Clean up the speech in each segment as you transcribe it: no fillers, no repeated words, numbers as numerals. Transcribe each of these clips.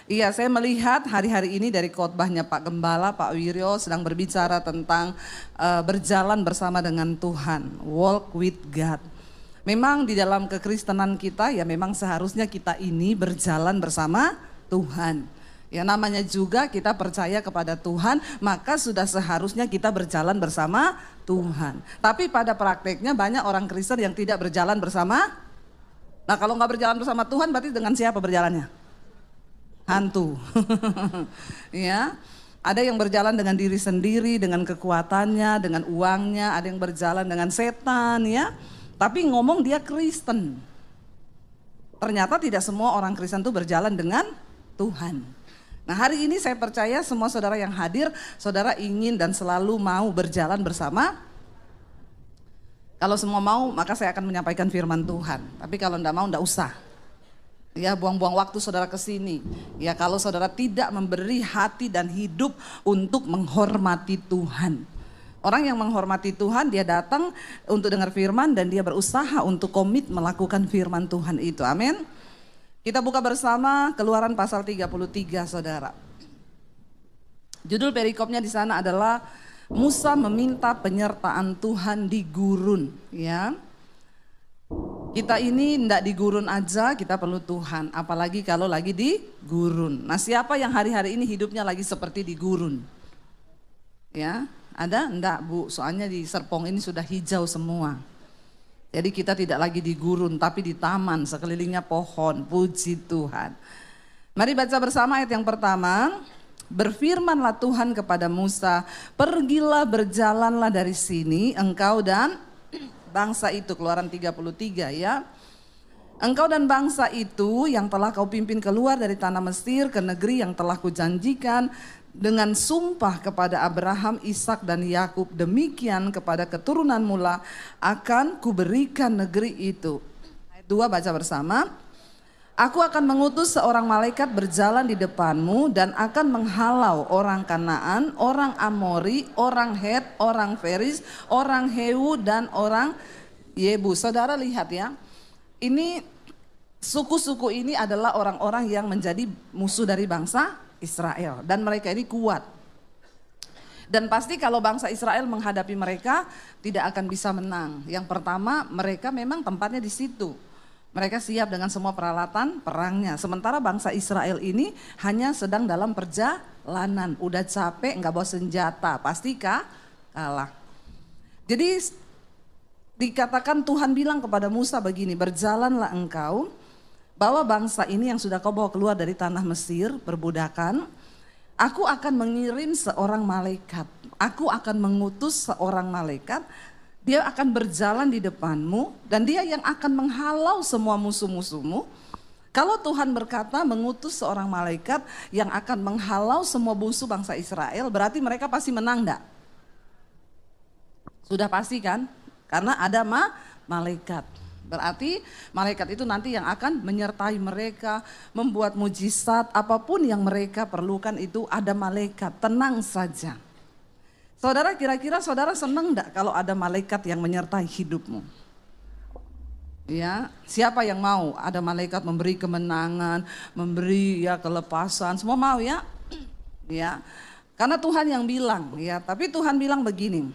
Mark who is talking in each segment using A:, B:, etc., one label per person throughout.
A: Iya, saya melihat hari-hari ini dari khotbahnya Pak Gembala, Pak Wiryo sedang berbicara tentang berjalan bersama dengan Tuhan, walk with God. Memang di dalam kekristenan kita ya memang seharusnya kita ini berjalan bersama Tuhan. Ya namanya juga kita percaya kepada Tuhan, maka sudah seharusnya kita berjalan bersama Tuhan. Tapi pada prakteknya banyak orang Kristen yang tidak berjalan bersama. Nah kalau nggak berjalan bersama Tuhan berarti dengan siapa berjalannya? Hantu. Ya, ada yang berjalan dengan diri sendiri, dengan kekuatannya, dengan uangnya, ada yang berjalan dengan setan ya. Tapi ngomong dia Kristen. Ternyata tidak semua orang Kristen itu berjalan dengan Tuhan. Nah, hari ini saya percaya semua saudara yang hadir, saudara ingin dan selalu mau berjalan bersama. Kalau semua mau, maka saya akan menyampaikan firman Tuhan. Tapi kalau enggak mau, enggak usah. Ya, buang-buang waktu saudara ke sini. Ya, kalau saudara tidak memberi hati dan hidup untuk menghormati Tuhan. Orang yang menghormati Tuhan, dia datang untuk dengar firman dan dia berusaha untuk komit melakukan firman Tuhan itu. Amin. Kita buka bersama Keluaran pasal 33, saudara. Judul perikopnya di sana adalah Musa meminta penyertaan Tuhan di gurun, ya. Kita ini tidak di gurun aja, kita perlu Tuhan. Apalagi kalau lagi di gurun. Nah, siapa yang hari-hari ini hidupnya lagi seperti di gurun? Ya, ada? Enggak, Bu. Soalnya di Serpong ini sudah hijau semua. Jadi kita tidak lagi di gurun, tapi di taman, sekelilingnya pohon. Puji Tuhan. Mari baca bersama ayat yang pertama. Berfirmanlah Tuhan kepada Musa, pergilah berjalanlah dari sini, engkau dan bangsa itu. Keluaran 33 ya. Engkau dan bangsa itu yang telah kau pimpin keluar dari tanah Mesir ke negeri yang telah kujanjikan dengan sumpah kepada Abraham, Ishak dan Yakub, demikian kepada keturunan mula akan kuberikan negeri itu. Ayat 2 baca bersama. Aku akan mengutus seorang malaikat berjalan di depanmu dan akan menghalau orang Kanaan, orang Amori, orang Het, orang Feris, orang Heu dan orang Yebus. Saudara lihat ya, ini suku-suku ini adalah orang-orang yang menjadi musuh dari bangsa Israel dan mereka ini kuat. Dan pasti kalau bangsa Israel menghadapi mereka tidak akan bisa menang. Yang pertama, mereka memang tempatnya di situ. Mereka siap dengan semua peralatan perangnya. Sementara bangsa Israel ini hanya sedang dalam perjalanan. Udah capek, nggak bawa senjata, pasti kalah. Jadi dikatakan Tuhan bilang kepada Musa begini, berjalanlah engkau, bawa bangsa ini yang sudah kau bawa keluar dari tanah Mesir, perbudakan. Aku akan mengirim seorang malaikat. Aku akan mengutus seorang malaikat. Dia akan berjalan di depanmu dan dia yang akan menghalau semua musuh-musuhmu. Kalau Tuhan berkata mengutus seorang malaikat yang akan menghalau semua musuh bangsa Israel, berarti mereka pasti menang enggak? Sudah pasti kan? Karena ada malaikat. Berarti malaikat itu nanti yang akan menyertai mereka, membuat mujizat, apapun yang mereka perlukan itu ada malaikat, tenang saja. Saudara, kira-kira saudara senang enggak kalau ada malaikat yang menyertai hidupmu? Ya, siapa yang mau ada malaikat memberi kemenangan, memberi ya kelepasan, semua mau ya? Ya. Karena Tuhan yang bilang ya, tapi Tuhan bilang begini.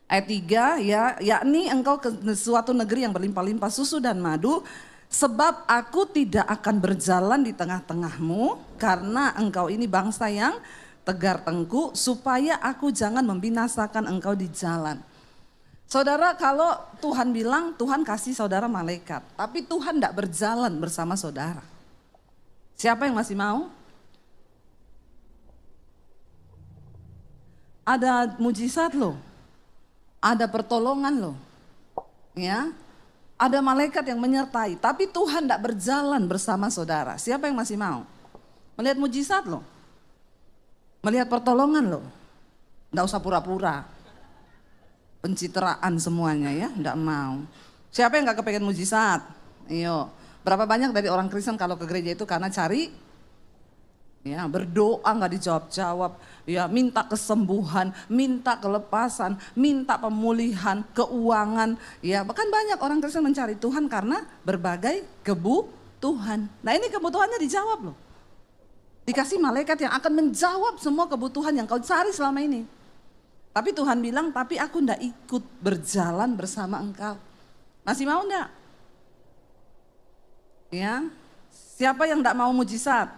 A: Ayat 3 ya, yakni engkau ke suatu negeri yang berlimpah-limpah susu dan madu, sebab aku tidak akan berjalan di tengah-tengahmu karena engkau ini bangsa yang tegar tengku, supaya aku jangan membinasakan engkau di jalan. Saudara, kalau Tuhan bilang, Tuhan kasih saudara malaikat, tapi Tuhan tidak berjalan bersama saudara. Siapa yang masih mau? Ada mujizat loh, ada pertolongan loh, ya, ada malaikat yang menyertai, tapi Tuhan tidak berjalan bersama saudara. Siapa yang masih mau? Melihat mujizat loh. Melihat pertolongan loh, enggak usah pura-pura, pencitraan semuanya ya, enggak mau. Siapa yang enggak kepengen mujizat? Iyo, berapa banyak dari orang Kristen kalau ke gereja itu karena cari, ya berdoa enggak dijawab-jawab, ya minta kesembuhan, minta kelepasan, minta pemulihan, keuangan, ya bahkan banyak orang Kristen mencari Tuhan karena berbagai kebutuhan. Nah ini kebutuhannya dijawab loh. Dikasih malaikat yang akan menjawab semua kebutuhan yang kau cari selama ini. Tapi Tuhan bilang, tapi aku ndak ikut berjalan bersama engkau. Masih mau ndak? Ya, siapa yang ndak mau mujizat?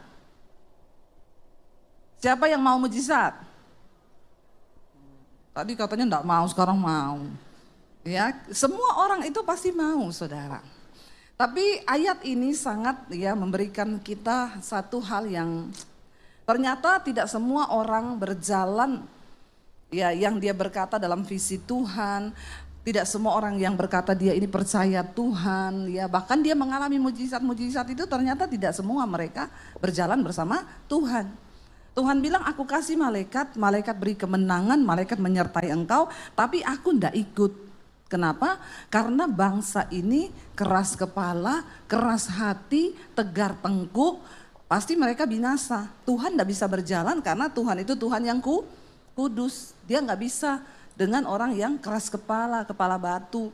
A: Siapa yang mau mujizat? Tadi katanya ndak mau, sekarang mau. Ya, semua orang itu pasti mau, saudara. Tapi ayat ini sangat memberikan kita satu hal yang ternyata tidak semua orang berjalan yang dia berkata dalam visi Tuhan. Tidak semua orang yang berkata dia ini percaya Tuhan, bahkan dia mengalami mujizat-mujizat itu ternyata tidak semua mereka berjalan bersama Tuhan. Tuhan bilang, aku kasih malaikat, malaikat beri kemenangan, malaikat menyertai engkau, tapi aku ndak ikut. Kenapa? Karena bangsa ini keras kepala, keras hati, tegar tengkuk, pasti mereka binasa. Tuhan ndak bisa berjalan karena Tuhan itu Tuhan yang kudus. Dia nggak bisa dengan orang yang keras kepala, kepala batu.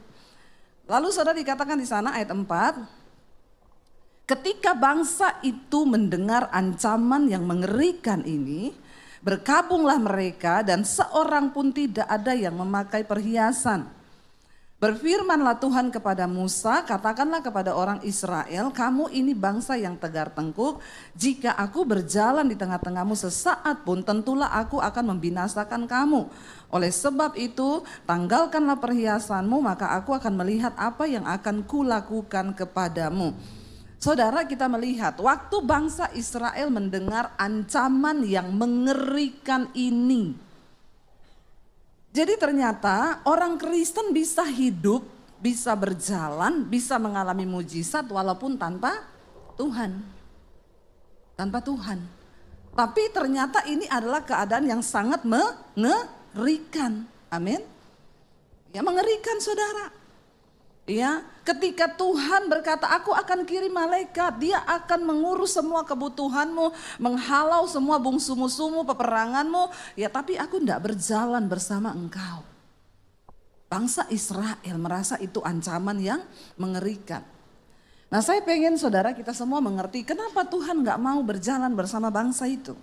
A: Lalu saudara dikatakan di sana ayat 4, ketika bangsa itu mendengar ancaman yang mengerikan ini, berkabunglah mereka dan seorang pun tidak ada yang memakai perhiasan. Berfirmanlah Tuhan kepada Musa, katakanlah kepada orang Israel, kamu ini bangsa yang tegar tengkuk, jika aku berjalan di tengah-tengahmu sesaat pun tentulah aku akan membinasakan kamu. Oleh sebab itu tanggalkanlah perhiasanmu, maka aku akan melihat apa yang akan kulakukan kepadamu. Saudara, kita melihat waktu bangsa Israel mendengar ancaman yang mengerikan ini. Jadi ternyata orang Kristen bisa hidup, bisa berjalan, bisa mengalami mujizat walaupun tanpa Tuhan. Tanpa Tuhan. Tapi ternyata ini adalah keadaan yang sangat mengerikan. Amin. Ya, mengerikan saudara. Ya, ketika Tuhan berkata, aku akan kirim malaikat, dia akan mengurus semua kebutuhanmu, menghalau semua bungsu-musuhmu, peperanganmu, tapi aku tidak berjalan bersama engkau. Bangsa Israel merasa itu ancaman yang mengerikan. Nah, saya pengen saudara kita semua mengerti kenapa Tuhan gak mau berjalan bersama bangsa itu.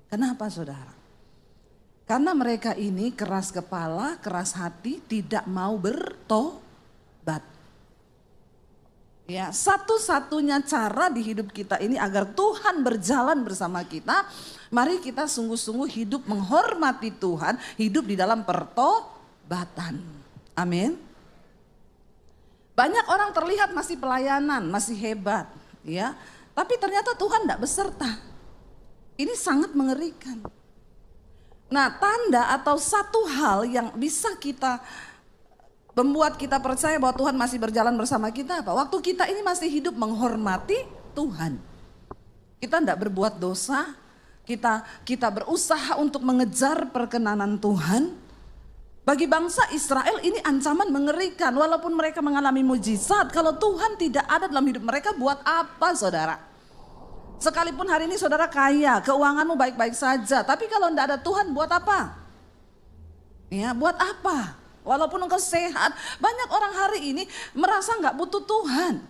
A: Kenapa saudara? Karena mereka ini keras kepala, keras hati, tidak mau bertobat. Ya, satu-satunya cara di hidup kita ini agar Tuhan berjalan bersama kita, mari kita sungguh-sungguh hidup menghormati Tuhan, hidup di dalam pertobatan. Amin. Banyak orang terlihat masih pelayanan, masih hebat, tapi ternyata Tuhan tidak beserta. Ini sangat mengerikan. Nah, tanda atau satu hal yang bisa kita membuat kita percaya bahwa Tuhan masih berjalan bersama kita apa? Waktu kita ini masih hidup menghormati Tuhan. Kita tidak berbuat dosa, kita berusaha untuk mengejar perkenanan Tuhan. Bagi bangsa Israel ini ancaman mengerikan. Walaupun mereka mengalami mujizat, kalau Tuhan tidak ada dalam hidup mereka, buat apa saudara? Sekalipun hari ini saudara kaya, keuanganmu baik-baik saja, tapi kalau tidak ada Tuhan buat apa? Ya, buat apa? Walaupun engkau sehat, banyak orang hari ini merasa nggak butuh Tuhan.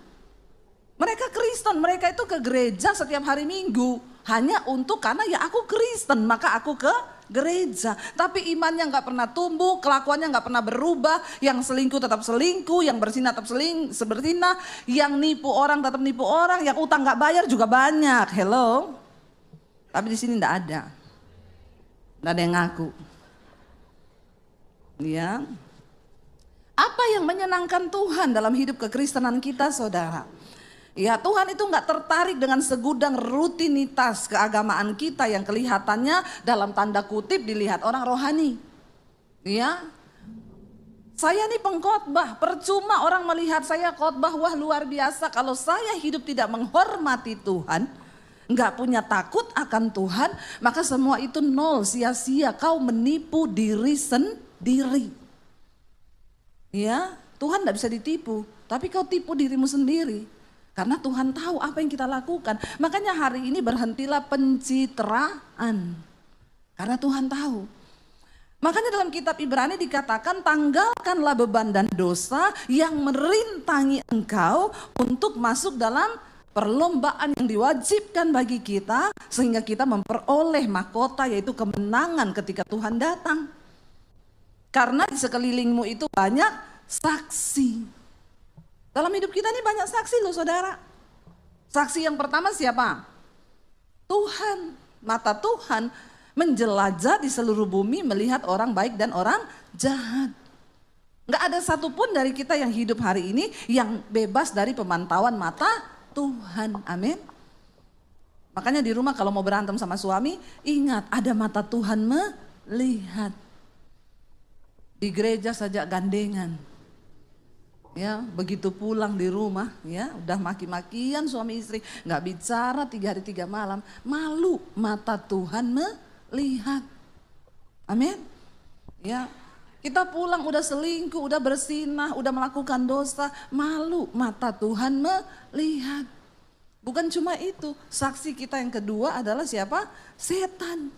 A: Mereka Kristen, mereka itu ke gereja setiap hari Minggu hanya karena aku Kristen maka aku ke gereja. Tapi imannya nggak pernah tumbuh, kelakuannya nggak pernah berubah. Yang selingkuh tetap selingkuh, yang berzinah tetap berzinah, yang nipu orang tetap nipu orang, yang utang nggak bayar juga banyak. Hello, tapi di sini nggak ada yang ngaku. Ya, apa yang menyenangkan Tuhan dalam hidup kekristenan kita saudara? Ya, Tuhan itu gak tertarik dengan segudang rutinitas keagamaan kita yang kelihatannya dalam tanda kutip dilihat orang rohani. Ya, saya nih pengkhotbah, percuma orang melihat saya khotbah, wah luar biasa. Kalau saya hidup tidak menghormati Tuhan, gak punya takut akan Tuhan, maka semua itu nol, sia-sia. Kau menipu diri sendiri. Ya, Tuhan gak bisa ditipu, tapi kau tipu dirimu sendiri. Karena Tuhan tahu apa yang kita lakukan. Makanya hari ini berhentilah pencitraan. Karena Tuhan tahu. Makanya dalam kitab Ibrani dikatakan, tanggalkanlah beban dan dosa yang merintangi engkau untuk masuk dalam perlombaan yang diwajibkan bagi kita sehingga kita memperoleh mahkota yaitu kemenangan ketika Tuhan datang. Karena di sekelilingmu itu banyak saksi. Dalam hidup kita ini banyak saksi loh saudara. Saksi yang pertama siapa? Tuhan. Mata Tuhan menjelajah di seluruh bumi melihat orang baik dan orang jahat. Gak ada satupun dari kita yang hidup hari ini yang bebas dari pemantauan mata Tuhan. Amin. Makanya di rumah kalau mau berantem sama suami, ingat ada mata Tuhan melihat. Di gereja saja gandengan. Ya, begitu pulang di rumah, ya udah maki-makian suami istri, nggak bicara 3 hari 3 malam, malu mata Tuhan melihat. Amin. Ya, kita pulang udah selingkuh, udah bersinah, udah melakukan dosa, malu mata Tuhan melihat. Bukan cuma itu, saksi kita yang kedua adalah siapa? Setan.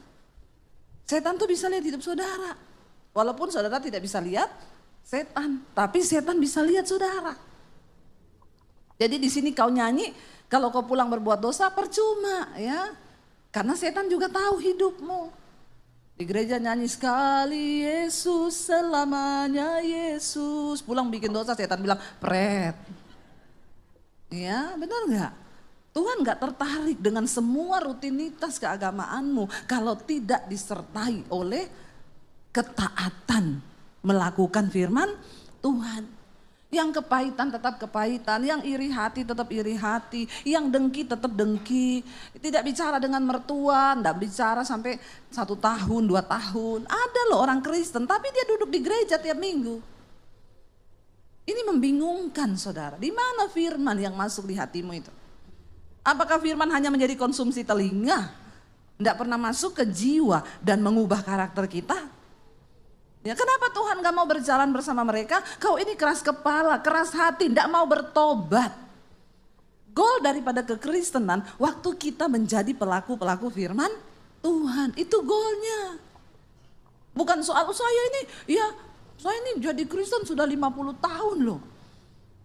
A: Setan tuh bisa lihat hidup saudara, walaupun saudara tidak bisa lihat setan, tapi setan bisa lihat saudara. Jadi di sini kau nyanyi, kalau kau pulang berbuat dosa percuma ya. Karena setan juga tahu hidupmu. Di gereja nyanyi sekali Yesus selamanya Yesus. Pulang bikin dosa setan bilang pret. Ya benar gak? Tuhan gak tertarik dengan semua rutinitas keagamaanmu kalau tidak disertai oleh ketaatan melakukan firman Tuhan. Yang kepahitan tetap kepahitan, yang iri hati tetap iri hati, yang dengki tetap dengki. Tidak bicara dengan mertua, tidak bicara sampai 1 tahun, 2 tahun. Ada loh orang Kristen tapi dia duduk di gereja tiap minggu. Ini membingungkan saudara. Di mana firman yang masuk di hatimu itu? Apakah firman hanya menjadi konsumsi telinga? Tidak pernah masuk ke jiwa dan mengubah karakter kita? Ya, kenapa Tuhan gak mau berjalan bersama mereka? Kau ini keras kepala, keras hati, tidak mau bertobat. Goal daripada kekristenan, waktu kita menjadi pelaku-pelaku firman Tuhan, itu goalnya. Bukan soal saya ini jadi Kristen sudah 50 tahun loh.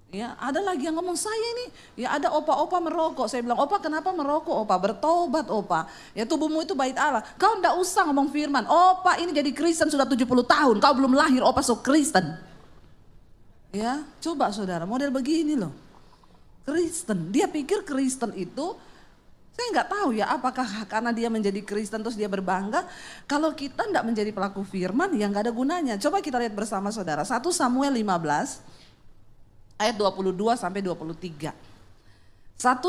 A: Ya, ada lagi yang ngomong saya ini, ya ada opa-opa merokok. Saya bilang, opa kenapa merokok? Opa bertobat opa. Ya tubuhmu itu bait Allah. Kau ndak usah ngomong firman. Opa ini jadi Kristen sudah 70 tahun. Kau belum lahir, opa so Kristen. Ya, coba saudara, model begini loh. Kristen, dia pikir Kristen itu, saya nggak tahu ya apakah karena dia menjadi Kristen terus dia berbangga. Kalau kita ndak menjadi pelaku firman, ya nggak ada gunanya. Coba kita lihat bersama saudara. 1 Samuel 15. Ayat 22 sampai 23. 1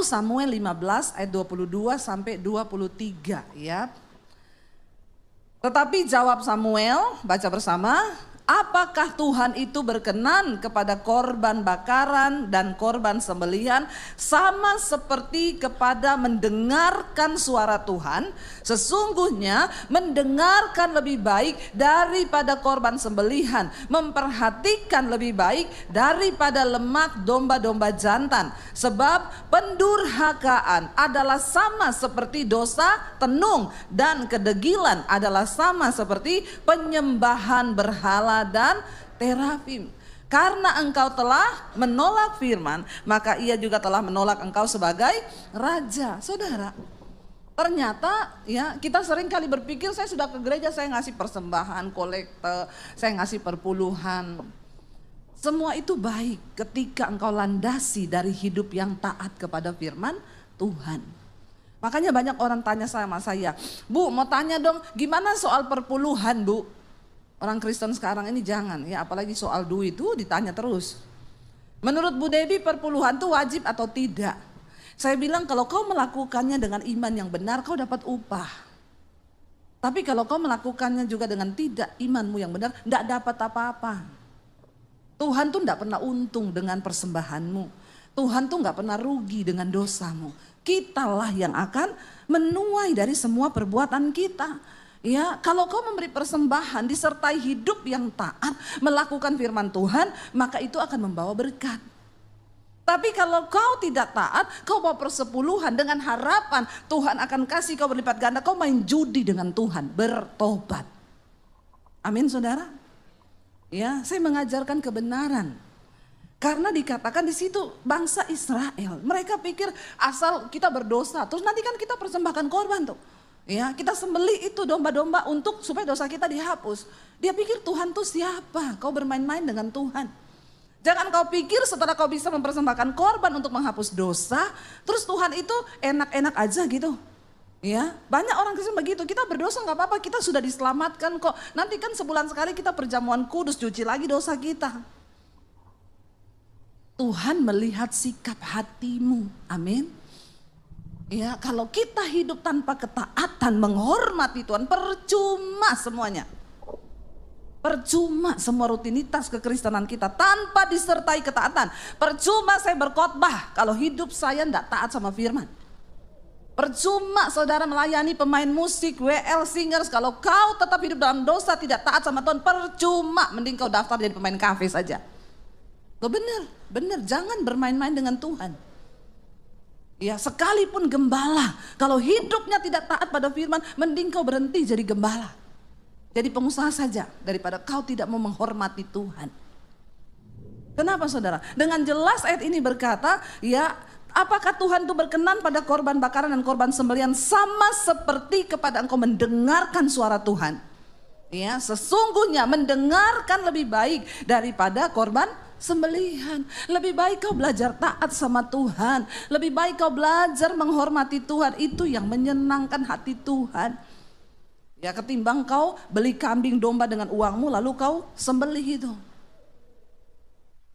A: Samuel 15 ayat 22 sampai 23 ya. Tetapi jawab Samuel, baca bersama, apakah Tuhan itu berkenan kepada korban bakaran dan korban sembelihan sama seperti kepada mendengarkan suara Tuhan? Sesungguhnya mendengarkan lebih baik daripada korban sembelihan, memperhatikan lebih baik daripada lemak domba-domba jantan. Sebab pendurhakaan adalah sama seperti dosa tenung dan kedegilan adalah sama seperti penyembahan berhala dan terafim. Karena engkau telah menolak firman, maka ia juga telah menolak engkau sebagai raja. Saudara, ternyata ya kita sering kali berpikir saya sudah ke gereja, saya ngasih persembahan, kolekte, saya ngasih perpuluhan. Semua itu baik ketika engkau landasi dari hidup yang taat kepada firman Tuhan. Makanya banyak orang tanya sama saya, Bu mau tanya dong gimana soal perpuluhan Bu? Orang Kristen sekarang ini jangan ya, apalagi soal duit itu ditanya terus. Menurut Bu Debbie perpuluhan itu wajib atau tidak? Saya bilang kalau kau melakukannya dengan iman yang benar kau dapat upah. Tapi kalau kau melakukannya juga dengan tidak imanmu yang benar, tidak dapat apa-apa. Tuhan tuh tidak pernah untung dengan persembahanmu. Tuhan tuh nggak pernah rugi dengan dosamu. Kitalah yang akan menuai dari semua perbuatan kita. Ya, kalau kau memberi persembahan disertai hidup yang taat, melakukan firman Tuhan, maka itu akan membawa berkat. Tapi kalau kau tidak taat, kau bawa persepuluhan dengan harapan Tuhan akan kasih kau berlipat ganda, kau main judi dengan Tuhan, bertobat. Amin saudara. Ya, saya mengajarkan kebenaran. Karena dikatakan di situ bangsa Israel, mereka pikir asal kita berdosa, terus nanti kan kita persembahkan korban tuh. Ya, kita sembelih itu domba-domba untuk supaya dosa kita dihapus. Dia pikir Tuhan tuh siapa? Kau bermain-main dengan Tuhan. Jangan kau pikir setelah kau bisa mempersembahkan korban untuk menghapus dosa, terus Tuhan itu enak-enak aja gitu. Ya, banyak orang Kristen begitu. Kita berdosa nggak apa-apa, kita sudah diselamatkan kok. Nanti kan sebulan sekali kita perjamuan kudus, cuci lagi dosa kita. Tuhan melihat sikap hatimu, amin. Ya, kalau kita hidup tanpa ketaatan, menghormati Tuhan, percuma semuanya. Percuma semua rutinitas kekristenan kita tanpa disertai ketaatan. Percuma saya berkhotbah kalau hidup saya tidak taat sama firman. Percuma saudara melayani pemain musik, WL singers, kalau kau tetap hidup dalam dosa, tidak taat sama Tuhan, percuma. Mending kau daftar jadi pemain kafe saja. Loh benar, jangan bermain-main dengan Tuhan. Ya, sekalipun gembala, kalau hidupnya tidak taat pada firman, mending kau berhenti jadi gembala. Jadi pengusaha saja, daripada kau tidak mau menghormati Tuhan. Kenapa saudara? Dengan jelas ayat ini berkata, ya, apakah Tuhan itu berkenan pada korban bakaran dan korban sembelihan sama seperti kepada engkau mendengarkan suara Tuhan? Ya, sesungguhnya mendengarkan lebih baik daripada korban sembelihan. Lebih baik kau belajar taat sama Tuhan. Lebih baik kau belajar menghormati Tuhan. Itu yang menyenangkan hati Tuhan. Ya, ketimbang kau beli kambing domba dengan uangmu lalu kau sembelih itu.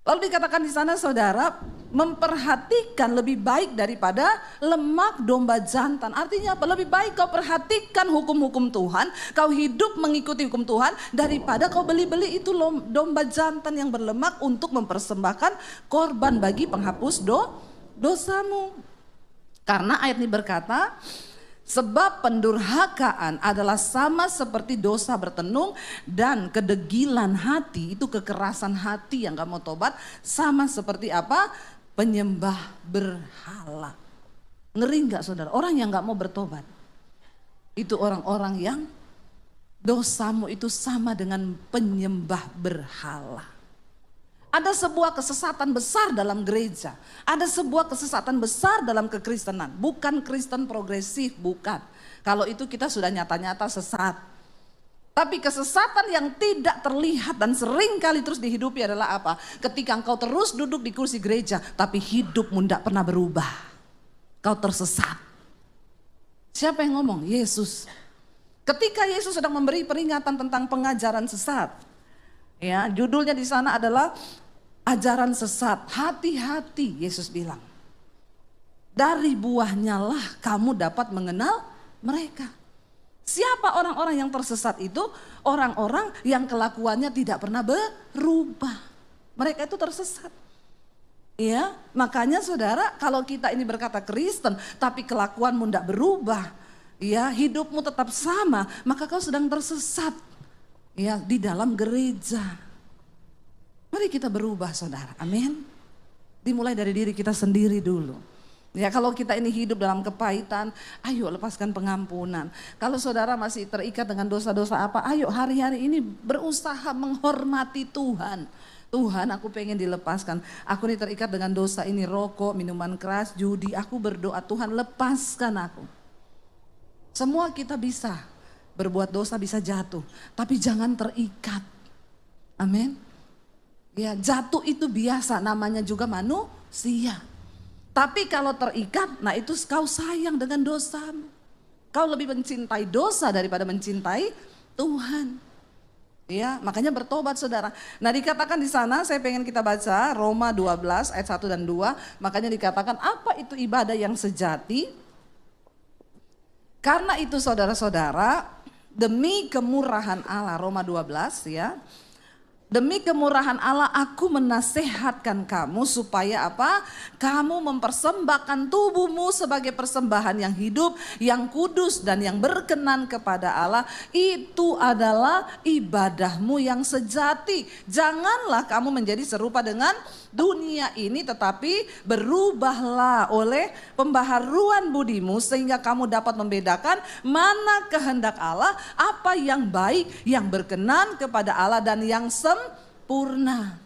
A: Lalu dikatakan di sana saudara, memperhatikan lebih baik daripada lemak domba jantan. Artinya apa? Lebih baik kau perhatikan hukum-hukum Tuhan, kau hidup mengikuti hukum Tuhan, daripada kau beli-beli itu domba jantan yang berlemak untuk mempersembahkan korban bagi penghapus dosamu. Karena ayat ini berkata, sebab pendurhakaan adalah sama seperti dosa bertenung, dan kedegilan hati, itu kekerasan hati yang gak mau tobat, sama seperti apa? Penyembah berhala. Ngeri gak saudara? Orang yang gak mau bertobat, itu orang-orang yang dosamu itu sama dengan penyembah berhala. Ada sebuah kesesatan besar dalam gereja. Ada sebuah kesesatan besar dalam kekristenan. Bukan Kristen progresif, bukan. Kalau itu kita sudah nyata-nyata sesat. Tapi kesesatan yang tidak terlihat dan sering kali terus dihidupi adalah apa? Ketika engkau terus duduk di kursi gereja, tapi hidupmu tidak pernah berubah. Kau tersesat. Siapa yang ngomong? Yesus. Ketika Yesus sedang memberi peringatan tentang pengajaran sesat. Ya, judulnya di sana adalah ajaran sesat. Hati-hati, Yesus bilang. Dari buahnya lah kamu dapat mengenal mereka. Siapa orang-orang yang tersesat itu? Orang-orang yang kelakuannya tidak pernah berubah. Mereka itu tersesat. Ya, makanya saudara, kalau kita ini berkata Kristen tapi kelakuanmu tidak berubah, ya, hidupmu tetap sama, maka kau sedang tersesat. Ya, di dalam gereja. Mari kita berubah saudara, amin. Dimulai dari diri kita sendiri dulu. Ya, kalau kita ini hidup dalam kepahitan, ayo lepaskan pengampunan. Kalau saudara masih terikat dengan dosa-dosa apa, ayo hari-hari ini berusaha menghormati Tuhan. Tuhan, aku pengen dilepaskan. Aku ini terikat dengan dosa ini, rokok, minuman keras, judi. Aku berdoa, Tuhan lepaskan aku. Semua kita bisa berbuat dosa, bisa jatuh. Tapi jangan terikat. Amin. Ya, jatuh itu biasa, namanya juga manusia. Tapi kalau terikat, nah itu kau sayang dengan dosamu. Kau lebih mencintai dosa daripada mencintai Tuhan. Ya, makanya bertobat saudara. Nah, dikatakan di sana, saya pengen kita baca Roma 12 ayat 1 dan 2. Makanya dikatakan apa itu ibadah yang sejati? Karena itu saudara-saudara, demi kemurahan Allah, Roma 12 ya. Demi kemurahan Allah aku menasehatkan kamu supaya apa? Kamu mempersembahkan tubuhmu sebagai persembahan yang hidup, yang kudus dan yang berkenan kepada Allah. Itu adalah ibadahmu yang sejati. Janganlah kamu menjadi serupa dengan dunia ini, tetapi berubahlah oleh pembaharuan budimu sehingga kamu dapat membedakan mana kehendak Allah, apa yang baik, yang berkenan kepada Allah dan yang sempurna.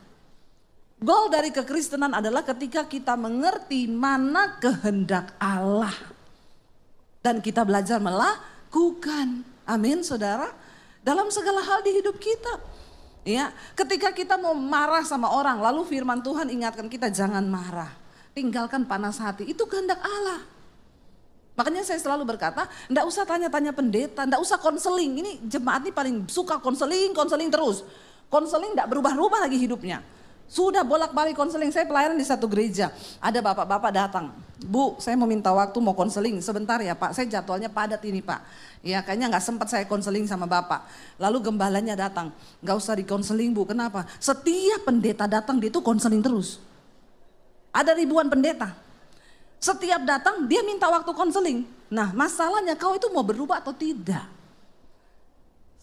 A: Goal dari kekristenan adalah ketika kita mengerti mana kehendak Allah. Dan kita belajar melakukan. Amin saudara. Dalam segala hal di hidup kita. Ya, ketika kita mau marah sama orang, lalu firman Tuhan ingatkan kita jangan marah. Tinggalkan panas hati, itu kehendak Allah. Makanya saya selalu berkata, enggak usah tanya-tanya pendeta, enggak usah konseling. Ini jemaat ini paling suka konseling terus. Konseling enggak berubah-ubah lagi hidupnya. Sudah bolak-balik konseling, saya pelayanan di satu gereja. Ada bapak-bapak datang, Bu saya mau minta waktu mau konseling sebentar ya Pak, saya jadwalnya padat ini Pak. Ya kayaknya gak sempat saya konseling sama Bapak. Lalu gembalanya datang, gak usah dikonseling Bu, kenapa? Setiap pendeta datang dia tuh konseling terus. Ada ribuan pendeta. Setiap datang dia minta waktu konseling. Nah masalahnya kau itu mau berubah atau tidak?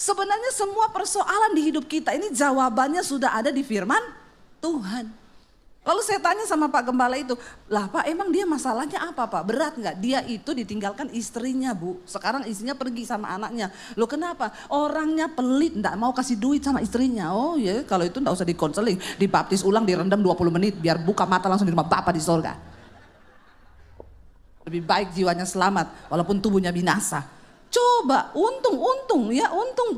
A: Sebenarnya semua persoalan di hidup kita ini jawabannya sudah ada di firman Tuhan. Lalu saya tanya sama Pak Gembala itu, lah Pak emang dia masalahnya apa Pak? Berat nggak? Dia itu ditinggalkan istrinya Bu. Sekarang istrinya pergi sama anaknya. Loh kenapa? Orangnya pelit, nggak mau kasih duit sama istrinya. Oh ya kalau itu nggak usah dikonseling. Dibaptis ulang, direndam 20 menit biar buka mata langsung di rumah Bapak di surga. Lebih baik jiwanya selamat walaupun tubuhnya binasa. Coba untung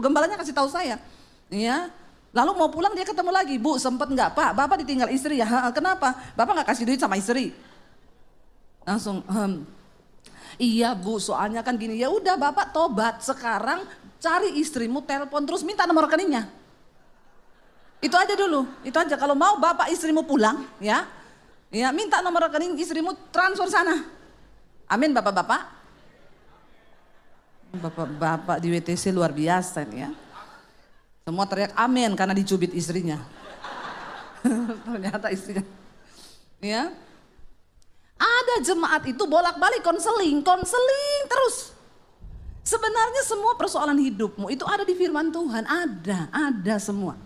A: gembalanya kasih tahu saya. Ya. Lalu mau pulang dia ketemu lagi, Bu sempet nggak Pak? Bapak ditinggal istri ya? Kenapa? Bapak nggak kasih duit sama istri? Langsung, iya Bu, soalnya kan gini. Ya udah Bapak tobat sekarang, cari istrimu, telepon terus minta nomor rekeningnya. Itu aja dulu, itu aja. Kalau mau Bapak istrimu pulang, ya minta nomor rekening istrimu transfer sana. Amin Bapak-bapak. Bapak-bapak di WTC luar biasa nih ya. Semua teriak amin karena dicubit istrinya. Ternyata istrinya. Ya. Ada jemaat itu bolak-balik konseling terus. Sebenarnya semua persoalan hidupmu itu ada di firman Tuhan, ada semua.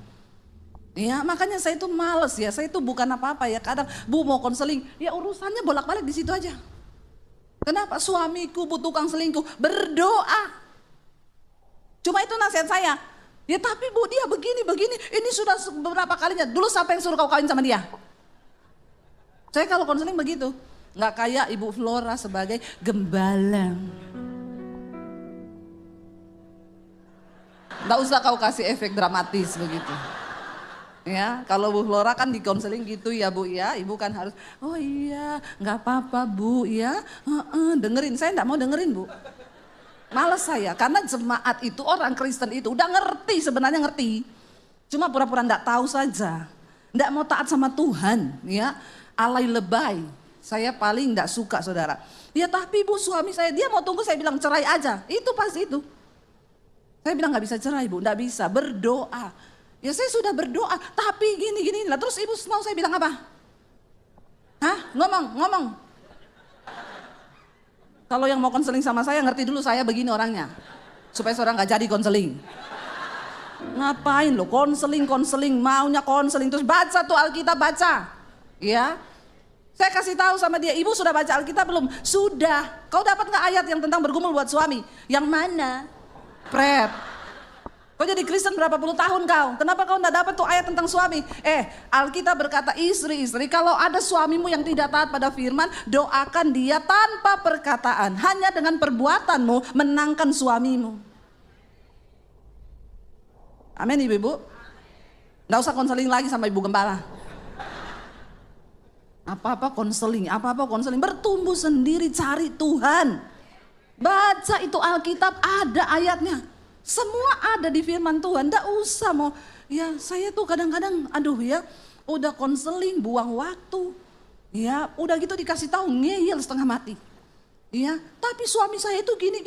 A: Ya, makanya saya itu males ya, saya itu bukan apa-apa ya. Kadang Bu mau konseling, ya urusannya bolak-balik di situ aja. Kenapa? Suamiku butuh tukang selingkuh, berdoa. Cuma itu nasihat saya. Ya tapi Bu dia begini, ini sudah beberapa kalinya. Dulu siapa yang suruh kau kawin sama dia? Saya kalau konseling begitu. Nggak kayak Ibu Flora sebagai gembala. Nggak usah kau kasih efek dramatis begitu. Ya, kalau Bu Flora kan di konseling gitu ya Bu ya. Ibu kan harus, oh iya nggak apa-apa Bu ya. Dengerin, saya nggak mau dengerin Bu. Males saya, karena jemaat itu orang Kristen itu udah sebenarnya ngerti. Cuma pura-pura enggak tahu saja. Enggak mau taat sama Tuhan, ya. Alay lebay. Saya paling enggak suka saudara. Ya tapi Bu suami saya, dia mau tunggu saya bilang cerai aja. Itu pasti itu. Saya bilang nggak bisa cerai Bu, enggak bisa, berdoa. Ya saya sudah berdoa, tapi gini lah. Terus Ibu mau saya bilang apa? Hah? Ngomong. Kalau yang mau konseling sama saya ngerti dulu saya begini orangnya. Supaya saudara gak jadi konseling. Ngapain lo konseling, maunya konseling. Terus baca tuh Alkitab baca. Ya. Saya kasih tahu sama dia, Ibu sudah baca Alkitab belum? Sudah. Kau dapat gak ayat yang tentang bergumul buat suami? Yang mana? Pret. Kau jadi Kristen berapa puluh tahun kau? Kenapa kau enggak dapat tuh ayat tentang suami? Alkitab berkata istri-istri kalau ada suamimu yang tidak taat pada firman, doakan dia tanpa perkataan. Hanya dengan perbuatanmu menangkan suamimu. Amin ibu-ibu. Enggak usah konseling lagi sama ibu gembala. Apa-apa konseling. Bertumbuh sendiri cari Tuhan. Baca itu Alkitab ada ayatnya. Semua ada di firman Tuhan, enggak usah mau, ya saya tuh kadang-kadang udah konseling buang waktu, ya udah gitu dikasih tahu ngeyel setengah mati, ya tapi suami saya itu gini,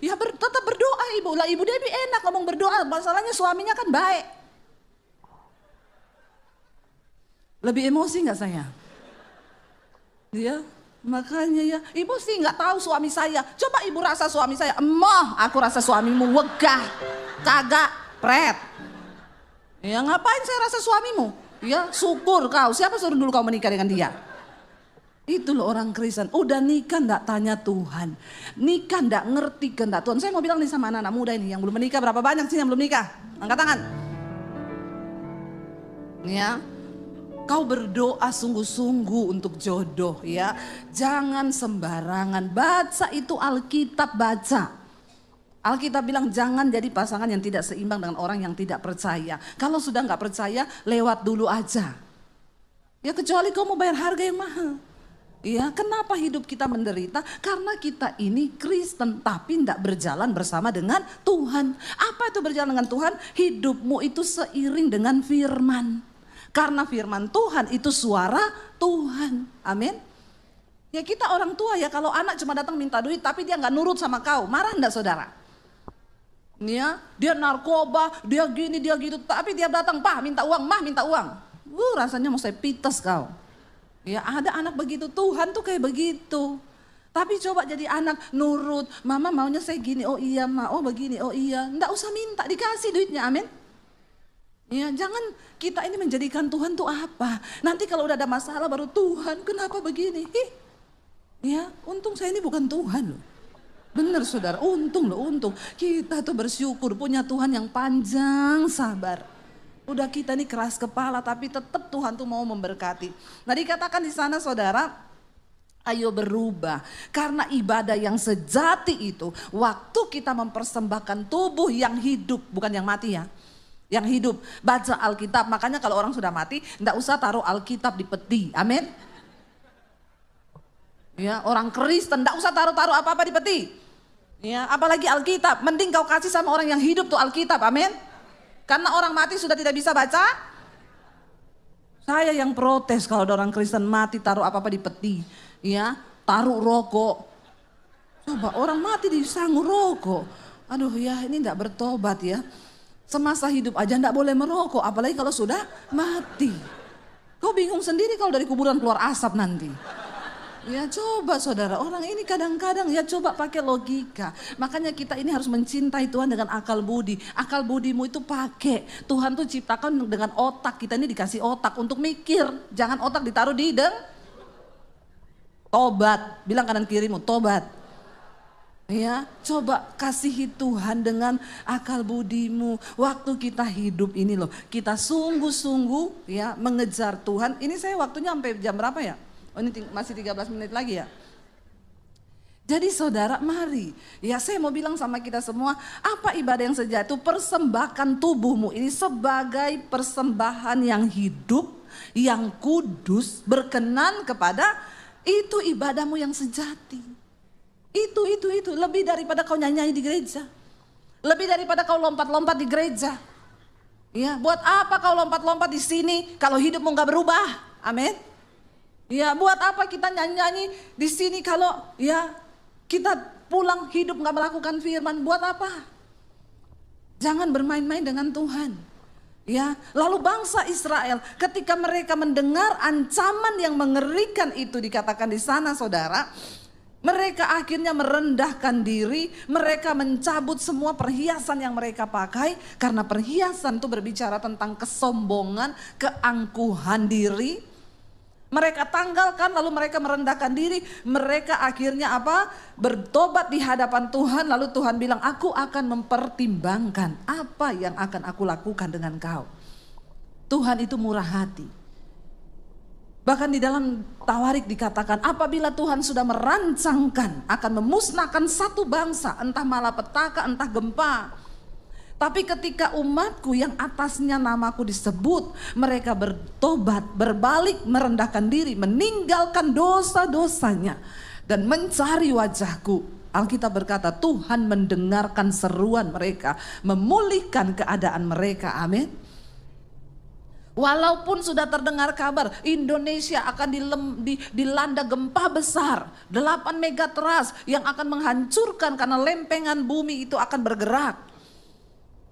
A: ya tetap berdoa ibu, lah ibu Debbie enak ngomong berdoa, masalahnya suaminya kan baik, lebih emosi nggak saya, ya. Makanya ya, ibu sih nggak tahu suami saya. Coba ibu rasa suami saya, emoh, aku rasa suamimu wegah, kagak, pret. Ya ngapain saya rasa suamimu? Ya syukur kau, siapa suruh dulu kau menikah dengan dia? Itu loh orang Kristen, udah nikah nggak tanya Tuhan. Nikah nggak ngerti kehendak Tuhan. Saya mau bilang nih sama anak-anak muda ini yang belum menikah, berapa banyak sih yang belum nikah? Angkat tangan. Ya. Kau berdoa sungguh-sungguh untuk jodoh ya. Jangan sembarangan. Baca itu Alkitab, baca. Alkitab bilang jangan jadi pasangan yang tidak seimbang dengan orang yang tidak percaya. Kalau sudah nggak percaya, lewat dulu aja. Ya kecuali kau mau bayar harga yang mahal. Ya, kenapa hidup kita menderita? Karena kita ini Kristen tapi tidak berjalan bersama dengan Tuhan. Apa itu berjalan dengan Tuhan? Hidupmu itu seiring dengan firman. Karena firman Tuhan itu suara Tuhan. Amin. Ya kita orang tua ya, kalau anak cuma datang minta duit tapi dia nggak nurut sama kau, marah enggak saudara? Ya, dia narkoba, dia gini, dia gitu, tapi dia datang, "Pak, minta uang, Mah, minta uang." Rasanya mau saya pites kau. Ya ada anak begitu, Tuhan tuh kayak begitu. Tapi coba jadi anak nurut, "Mama maunya saya gini." "Oh iya Ma, oh begini, oh iya." Nggak usah minta, dikasih duitnya, amin. Ya jangan kita ini menjadikan Tuhan tuh apa. Nanti kalau udah ada masalah baru Tuhan kenapa begini. Ya untung saya ini bukan Tuhan loh. Bener saudara, untung loh, untung. Kita tuh bersyukur punya Tuhan yang panjang sabar. Udah kita nih keras kepala tapi tetap Tuhan tuh mau memberkati. Nah dikatakan di sana saudara, ayo berubah. Karena ibadah yang sejati itu waktu kita mempersembahkan tubuh yang hidup, bukan yang mati ya. Yang hidup, baca Alkitab. Makanya kalau orang sudah mati, enggak usah taruh Alkitab di peti. Amin. Ya, orang Kristen enggak usah taruh-taruh apa-apa di peti. Ya, apalagi Alkitab. Mending kau kasih sama orang yang hidup tuh Alkitab. Amin. Karena orang mati sudah tidak bisa baca. Saya yang protes kalau ada orang Kristen mati taruh apa-apa di peti. Ya, taruh rokok. Coba orang mati disanggup rokok. Aduh ya, ini enggak bertobat ya. Semasa hidup aja enggak boleh merokok, apalagi kalau sudah mati. Kau bingung sendiri kalau dari kuburan keluar asap nanti. Ya coba saudara, orang ini kadang-kadang ya coba pakai logika. Makanya kita ini harus mencintai Tuhan dengan akal budi. Akal budimu itu pakai. Tuhan tuh ciptakan dengan otak, kita ini dikasih otak untuk mikir. Jangan otak ditaruh di tobat. Bilang kanan kirimu, tobat. Ya, coba kasihi Tuhan dengan akal budimu. Waktu kita hidup ini loh, kita sungguh-sungguh ya mengejar Tuhan. Ini saya waktunya sampai jam berapa ya? Oh ini masih 13 menit lagi ya. Jadi saudara mari, ya saya mau bilang sama kita semua, apa ibadah yang sejati? Persembahkan tubuhmu ini sebagai persembahan yang hidup, yang kudus, berkenan kepada itu ibadahmu yang sejati. Itu lebih daripada kau nyanyi di gereja. Lebih daripada kau lompat-lompat di gereja. Ya, buat apa kau lompat-lompat di sini kalau hidupmu enggak berubah? Amin. Ya, buat apa kita nyanyi-nyanyi di sini kalau ya kita pulang hidup enggak melakukan firman? Buat apa? Jangan bermain-main dengan Tuhan. Ya, lalu bangsa Israel ketika mereka mendengar ancaman yang mengerikan itu dikatakan di sana saudara, mereka akhirnya merendahkan diri, mereka mencabut semua perhiasan yang mereka pakai. Karena perhiasan itu berbicara tentang kesombongan, keangkuhan diri. Mereka tanggalkan lalu mereka merendahkan diri. Mereka akhirnya apa? Bertobat di hadapan Tuhan. Lalu Tuhan bilang, aku akan mempertimbangkan apa yang akan aku lakukan dengan kau. Tuhan itu murah hati. Bahkan di dalam Tawarik dikatakan apabila Tuhan sudah merancangkan akan memusnahkan satu bangsa, entah malapetaka, entah gempa. Tapi ketika umatku yang atasnya namaku disebut, mereka bertobat, berbalik, merendahkan diri, meninggalkan dosa-dosanya dan mencari wajahku. Alkitab berkata Tuhan mendengarkan seruan mereka, memulihkan keadaan mereka. Amin. Walaupun sudah terdengar kabar Indonesia akan dilanda gempa besar 8 megateras yang akan menghancurkan karena lempengan bumi itu akan bergerak.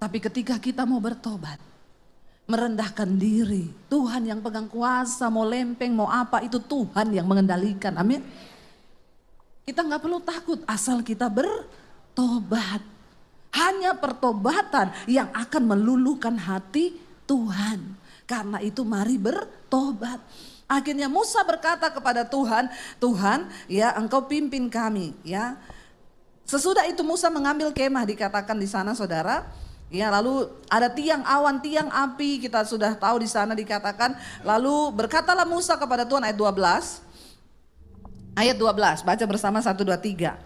A: Tapi ketika kita mau bertobat, merendahkan diri, Tuhan yang pegang kuasa, mau lempeng mau apa itu Tuhan yang mengendalikan. Amin. Kita gak perlu takut asal kita bertobat. Hanya pertobatan yang akan meluluhkan hati Tuhan. Karena itu mari bertobat. Akhirnya Musa berkata kepada Tuhan, Tuhan ya engkau pimpin kami ya. Sesudah itu Musa mengambil kemah dikatakan di sana saudara. Ya, lalu ada tiang awan, tiang api, kita sudah tahu di sana dikatakan. Lalu berkatalah Musa kepada Tuhan, ayat 12. Ayat 12, baca bersama 1, 2, 3.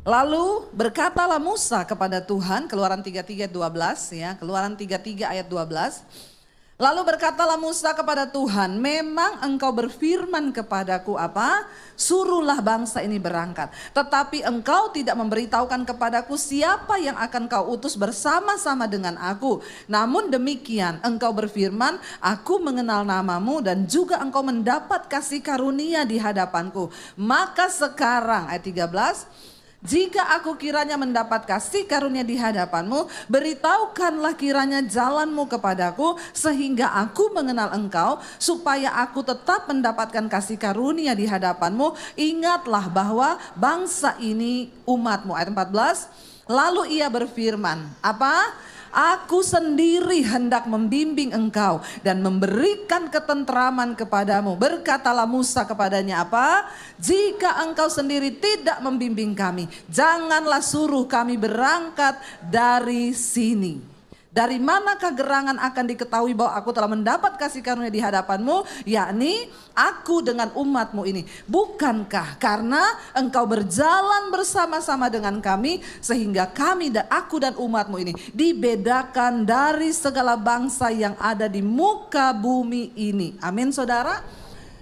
A: Lalu berkatalah Musa kepada Tuhan, Keluaran 33 ayat 12 ya, Keluaran 33 ayat 12. Lalu berkatalah Musa kepada Tuhan, memang engkau berfirman kepadaku apa? Suruhlah bangsa ini berangkat. Tetapi engkau tidak memberitahukan kepadaku siapa yang akan kau utus bersama-sama dengan aku. Namun demikian engkau berfirman, aku mengenal namamu dan juga engkau mendapat kasih karunia di hadapanku. Maka sekarang ayat 13. Jika aku kiranya mendapat kasih karunia di hadapanmu, beritahukanlah kiranya jalanmu kepadaku sehingga aku mengenal engkau, supaya aku tetap mendapatkan kasih karunia di hadapanmu. Ingatlah bahwa bangsa ini umatmu. Ayat 14. Lalu ia berfirman, apa? Aku sendiri hendak membimbing engkau dan memberikan ketentraman kepadamu. Berkatalah Musa kepadanya apa? Jika engkau sendiri tidak membimbing kami, janganlah suruh kami berangkat dari sini. Dari manakah gerangan akan diketahui bahwa aku telah mendapat kasih karunia di hadapanmu, yakni aku dengan umatmu ini. Bukankah karena engkau berjalan bersama-sama dengan kami, sehingga kami dan aku dan umatmu ini dibedakan dari segala bangsa yang ada di muka bumi ini. Amin saudara.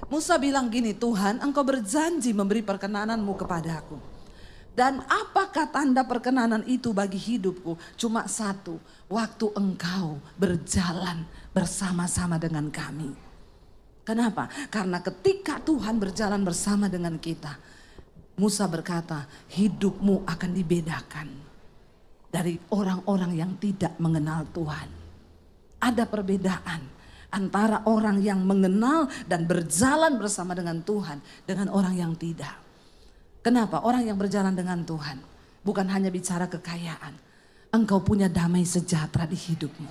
A: Musa bilang gini, Tuhan engkau berjanji memberi perkenananmu kepadaku. Dan apakah tanda perkenanan itu bagi hidupku? Cuma satu, waktu engkau berjalan bersama-sama dengan kami. Kenapa? Karena ketika Tuhan berjalan bersama dengan kita, Musa berkata, hidupmu akan dibedakan dari orang-orang yang tidak mengenal Tuhan. Ada perbedaan antara orang yang mengenal dan berjalan bersama dengan Tuhan dengan orang yang tidak. Kenapa? Orang yang berjalan dengan Tuhan bukan hanya bicara kekayaan. Engkau punya damai sejahtera di hidupmu.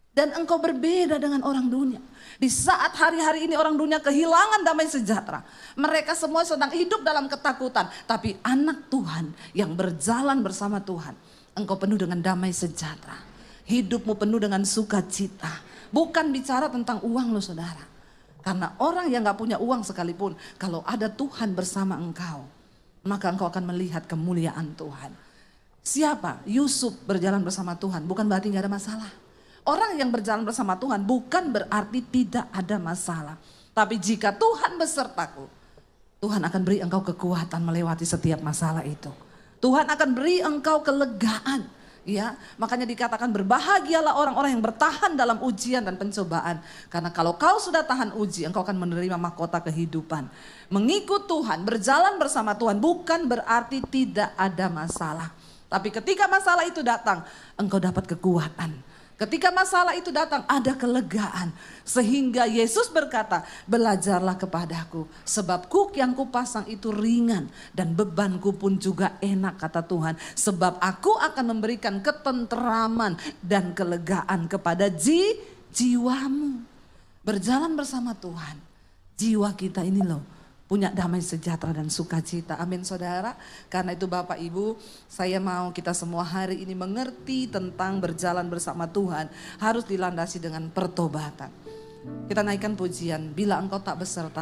A: Dan engkau berbeda dengan orang dunia. Di saat hari-hari ini orang dunia kehilangan damai sejahtera. Mereka semua sedang hidup dalam ketakutan. Tapi anak Tuhan yang berjalan bersama Tuhan, engkau penuh dengan damai sejahtera. Hidupmu penuh dengan sukacita. Bukan bicara tentang uang loh saudara. Karena orang yang gak punya uang sekalipun, kalau ada Tuhan bersama engkau, maka engkau akan melihat kemuliaan Tuhan. Siapa? Yusuf berjalan bersama Tuhan, bukan berarti gak ada masalah. Orang yang berjalan bersama Tuhan bukan berarti tidak ada masalah. Tapi jika Tuhan besertaku, Tuhan akan beri engkau kekuatan melewati setiap masalah itu. Tuhan akan beri engkau kelegaan. Ya, makanya dikatakan berbahagialah orang-orang yang bertahan dalam ujian dan pencobaan. Karena kalau kau sudah tahan uji, engkau akan menerima mahkota kehidupan. Mengikut Tuhan, berjalan bersama Tuhan bukan berarti tidak ada masalah. Tapi ketika masalah itu datang, engkau dapat kekuatan. Ketika masalah itu datang, ada kelegaan. Sehingga Yesus berkata, belajarlah kepadaku. Sebab kuk yang kupasang itu ringan dan bebanku pun juga enak, kata Tuhan. Sebab aku akan memberikan ketenteraman dan kelegaan kepada jiwamu. Berjalan bersama Tuhan. Jiwa kita ini loh punya damai sejahtera dan sukacita. Amin saudara. Karena itu Bapak Ibu, saya mau kita semua hari ini mengerti tentang berjalan bersama Tuhan harus dilandasi dengan pertobatan. Kita naikkan pujian, bila engkau tak beserta.